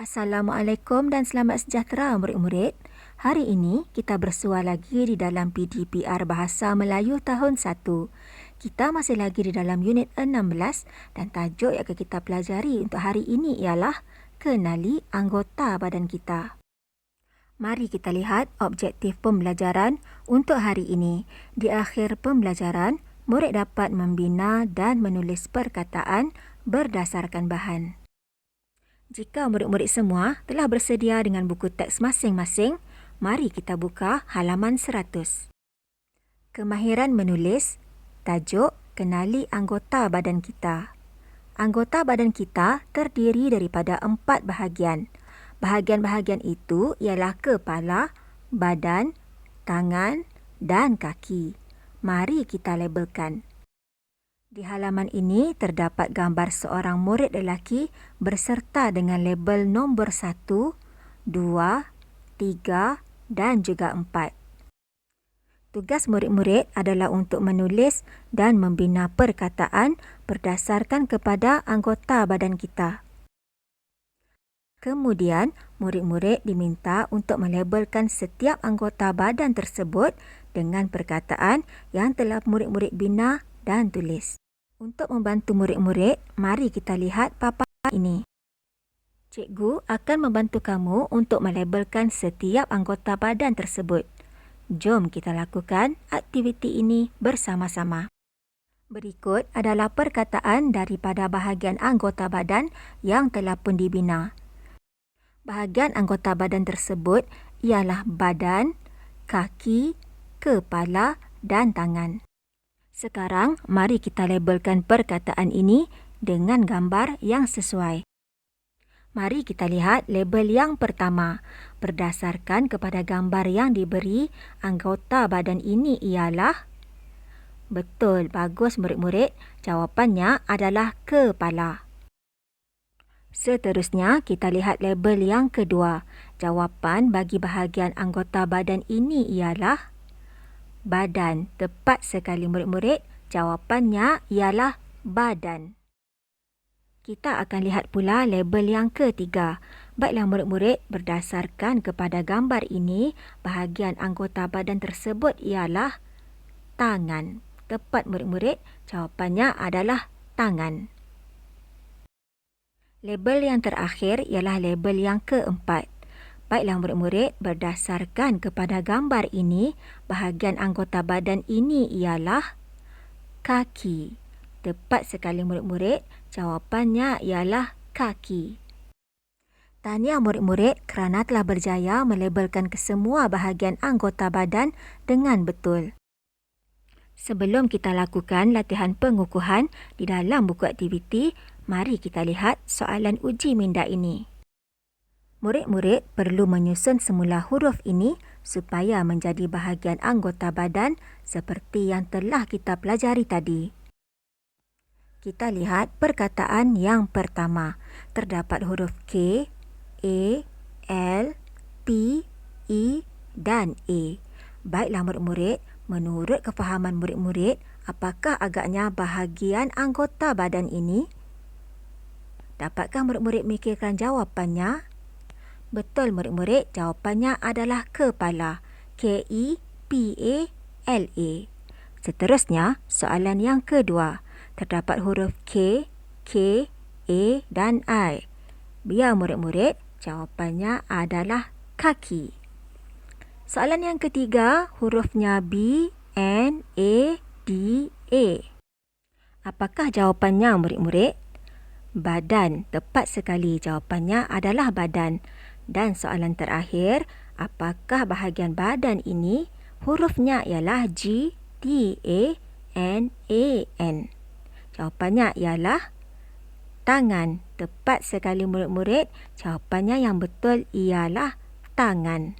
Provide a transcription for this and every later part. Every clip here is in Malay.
Assalamualaikum dan selamat sejahtera murid-murid. Hari ini kita bersua lagi di dalam PDPR Bahasa Melayu tahun 1. Kita masih lagi di dalam unit 16 dan tajuk yang akan kita pelajari untuk hari ini ialah kenali anggota badan kita. Mari kita lihat objektif pembelajaran untuk hari ini. Di akhir pembelajaran, murid dapat membina dan menulis perkataan berdasarkan bahan. Jika murid-murid semua telah bersedia dengan buku teks masing-masing, mari kita buka halaman 100. Kemahiran menulis, tajuk kenali anggota badan kita. Anggota badan kita terdiri daripada 4 bahagian. Bahagian-bahagian itu ialah kepala, badan, tangan dan kaki. Mari kita labelkan. Di halaman ini terdapat gambar seorang murid lelaki berserta dengan label nombor 1, 2, 3 dan juga 4. Tugas murid-murid adalah untuk menulis dan membina perkataan berdasarkan kepada anggota badan kita. Kemudian, murid-murid diminta untuk melabelkan setiap anggota badan tersebut dengan perkataan yang telah murid-murid bina dan tulis. Untuk membantu murid-murid, mari kita lihat paparan ini. Cikgu akan membantu kamu untuk melabelkan setiap anggota badan tersebut. Jom kita lakukan aktiviti ini bersama-sama. Berikut adalah perkataan daripada bahagian anggota badan yang telah pun dibina. Bahagian anggota badan tersebut ialah badan, kaki, kepala dan tangan. Sekarang, mari kita labelkan perkataan ini dengan gambar yang sesuai. Mari kita lihat label yang pertama. Berdasarkan kepada gambar yang diberi, anggota badan ini ialah... Betul, bagus murid-murid. Jawapannya adalah kepala. Seterusnya, kita lihat label yang kedua. Jawapan bagi bahagian anggota badan ini ialah... badan. Tepat sekali murid-murid. Jawapannya ialah badan. Kita akan lihat pula label yang ketiga. Baiklah murid-murid, berdasarkan kepada gambar ini, bahagian anggota badan tersebut ialah tangan. Tepat murid-murid. Jawapannya adalah tangan. Label yang terakhir ialah label yang keempat. Baiklah murid-murid, berdasarkan kepada gambar ini, bahagian anggota badan ini ialah kaki. Tepat sekali murid-murid, jawapannya ialah kaki. Tahniah murid-murid kerana telah berjaya melabelkan kesemua bahagian anggota badan dengan betul. Sebelum kita lakukan latihan pengukuhan di dalam buku aktiviti, mari kita lihat soalan uji minda ini. Murid-murid perlu menyusun semula huruf ini supaya menjadi bahagian anggota badan seperti yang telah kita pelajari tadi. Kita lihat perkataan yang pertama. Terdapat huruf K, A, L, P, E dan E. Baiklah murid-murid, menurut kefahaman murid-murid, apakah agaknya bahagian anggota badan ini? Dapatkah murid-murid mikirkan jawapannya? Betul murid-murid, jawapannya adalah kepala. K-E-P-A-L-A. Seterusnya, soalan yang kedua. Terdapat huruf K, K, A dan I. Biar murid-murid, jawapannya adalah kaki. Soalan yang ketiga, hurufnya B, N, A, D, A. Apakah jawapannya murid-murid? Badan. Tepat sekali, jawapannya adalah badan. Dan soalan terakhir, apakah bahagian badan ini? Hurufnya ialah G, D, A, N, A, N. Jawapannya ialah tangan. Tepat sekali murid-murid, jawapannya yang betul ialah tangan.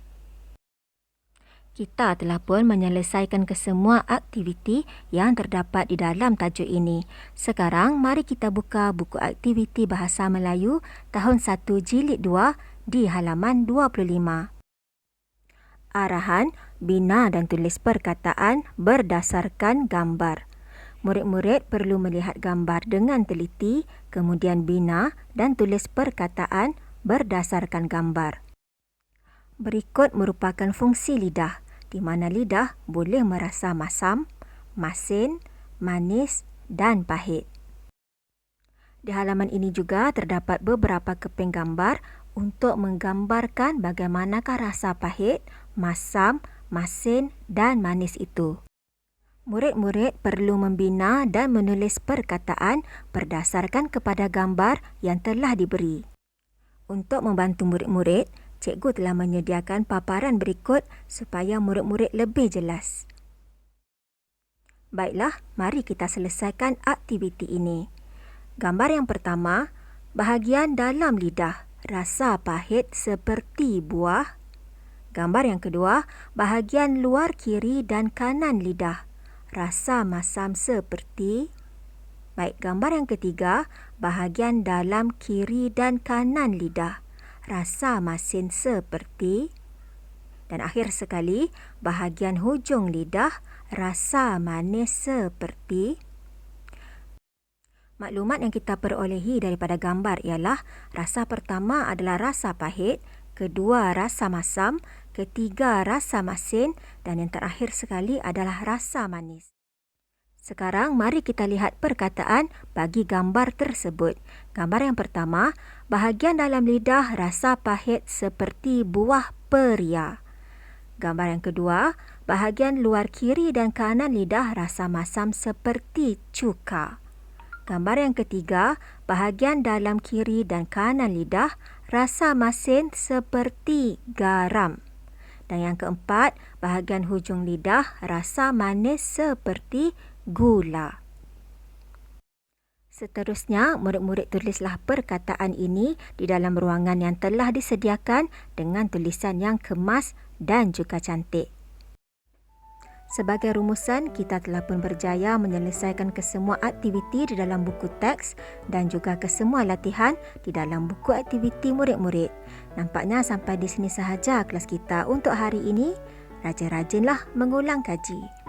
Kita telah pun menyelesaikan kesemua aktiviti yang terdapat di dalam tajuk ini. Sekarang, mari kita buka buku aktiviti Bahasa Melayu tahun 1 jilid 2 di halaman 25. Arahan, bina dan tulis perkataan berdasarkan gambar. Murid-murid perlu melihat gambar dengan teliti, kemudian bina dan tulis perkataan berdasarkan gambar. Berikut merupakan fungsi lidah, di mana lidah boleh merasa masam, masin, manis dan pahit. Di halaman ini juga terdapat beberapa keping gambar untuk menggambarkan bagaimanakah rasa pahit, masam, masin dan manis itu. Murid-murid perlu membina dan menulis perkataan berdasarkan kepada gambar yang telah diberi. Untuk membantu murid-murid, cikgu telah menyediakan paparan berikut supaya murid-murid lebih jelas. Baiklah, mari kita selesaikan aktiviti ini. Gambar yang pertama, bahagian dalam lidah, rasa pahit seperti buah. Gambar yang kedua, bahagian luar kiri dan kanan lidah, rasa masam seperti. Baik, gambar yang ketiga, bahagian dalam kiri dan kanan lidah, rasa masin seperti. Dan akhir sekali, bahagian hujung lidah, rasa manis seperti. Maklumat yang kita perolehi daripada gambar ialah rasa pertama adalah rasa pahit, kedua rasa masam, ketiga rasa masin dan yang terakhir sekali adalah rasa manis. Sekarang mari kita lihat perkataan bagi gambar tersebut. Gambar yang pertama, bahagian dalam lidah rasa pahit seperti buah peria. Gambar yang kedua, bahagian luar kiri dan kanan lidah rasa masam seperti cuka. Gambar yang ketiga, bahagian dalam kiri dan kanan lidah rasa masin seperti garam. Dan yang keempat, bahagian hujung lidah rasa manis seperti gula. Seterusnya, murid-murid tulislah perkataan ini di dalam ruangan yang telah disediakan dengan tulisan yang kemas dan juga cantik. Sebagai rumusan, kita telah pun berjaya menyelesaikan kesemua aktiviti di dalam buku teks dan juga kesemua latihan di dalam buku aktiviti murid-murid. Nampaknya sampai di sini sahaja kelas kita untuk hari ini. Rajin-rajinlah mengulang kaji.